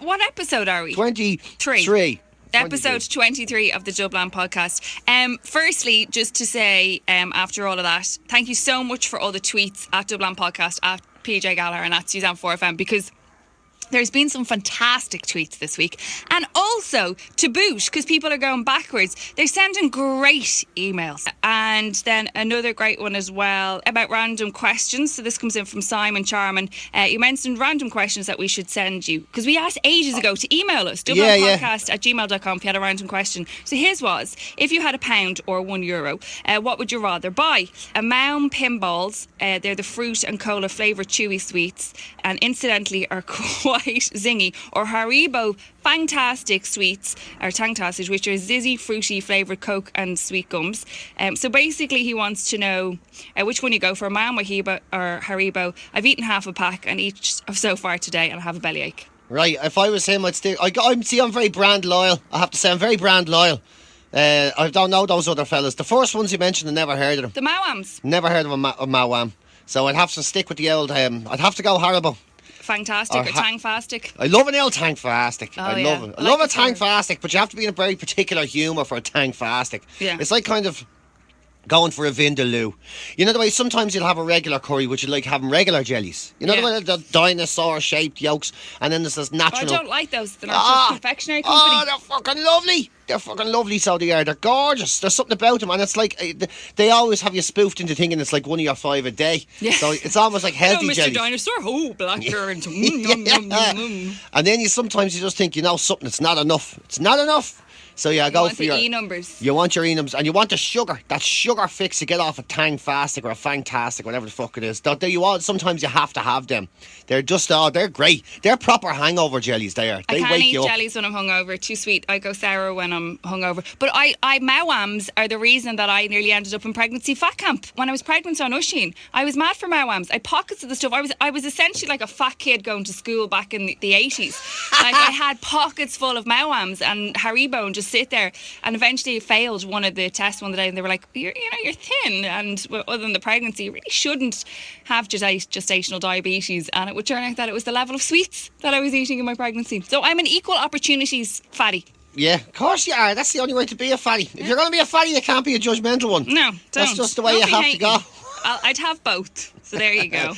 What episode are we? 23. Episode 23 of the Dubland podcast. Firstly, just to say, after all of that, thank you so much for all the tweets at Dubland podcast, at PJ Gallagher and at Suzanne 4FM, because there's been some fantastic tweets this week. And also, to boot, because people are going backwards, they're sending great emails. And then another great one as well about random questions. So this comes in from Simon Charman. You mentioned random questions that we should send you, because we asked ages ago to email us, dublandpodcast@gmail.com, if you had a random question. So his was, if you had £1 or €1, what would you rather buy? A Maum pinballs, they're the fruit and cola flavoured chewy sweets, and incidentally are quite zingy, or Haribo Fantastic Sweets, or Tangtastic, which are zizzy, fruity flavoured Coke and sweet gums. So basically he wants to know which one you go for, Maum or Haribo. I've eaten half a pack and each so far today, and I have a bellyache. Right, if I was him, I'd stick. I'm very brand loyal. I have to say, I'm very brand loyal. I don't know those other fellas. The first ones you mentioned, I never heard of them. The Mawams. Never heard of a Mawam. So I'd have to stick with the old. I'd have to go Haribo. Fantastic or Tangfastic. I love an old Tangfastic. I love it. I love a Tangfastic, but you have to be in a very particular humour for a Tangfastic. Yeah. It's like kind of going for a Vindaloo. You know the way sometimes you'll have a regular curry, which you like having regular jellies. You know the way the dinosaur-shaped yolks, and then there's this natural... I don't like those. They're not just confectionery company. Oh, they're fucking lovely. They're fucking lovely, so they are. They're gorgeous. There's something about them, and it's like they always have you spoofed into thinking it's like one of your 5 a day. Yeah. So it's almost like healthy Mr. jellies. Dinosaur, blackcurrant. And then sometimes you just think, something, it's not enough. It's not enough. So yeah, go for your E-numbers. You want your E-numbers, and you want the sugar. That sugar fix you get off a Tangfastic or a Fantastic, whatever the fuck it is. Sometimes you have to have them. They're just they're great. They're proper hangover jellies. They I can't eat jellies when I'm hungover. Too sweet. I go sour when I'm hungover. But Mawams are the reason that I nearly ended up in pregnancy fat camp. When I was pregnant on Usheen, I was mad for Mawams. I had pockets of the stuff. I was essentially like a fat kid going to school back in the 80s. Like I had pockets full of Mawams and Haribo and just sit there, and eventually failed one of the tests one day, and they were like, you're thin, and other than the pregnancy, you really shouldn't have gestational diabetes. And it would turn out that it was the level of sweets that I was eating in my pregnancy. So I'm an equal opportunities fatty. Yeah, of course you are. That's the only way to be a fatty. If you're going to be a fatty, you can't be a judgmental one. No, don't. That's just the way you have to go. I'd have both. So there you go.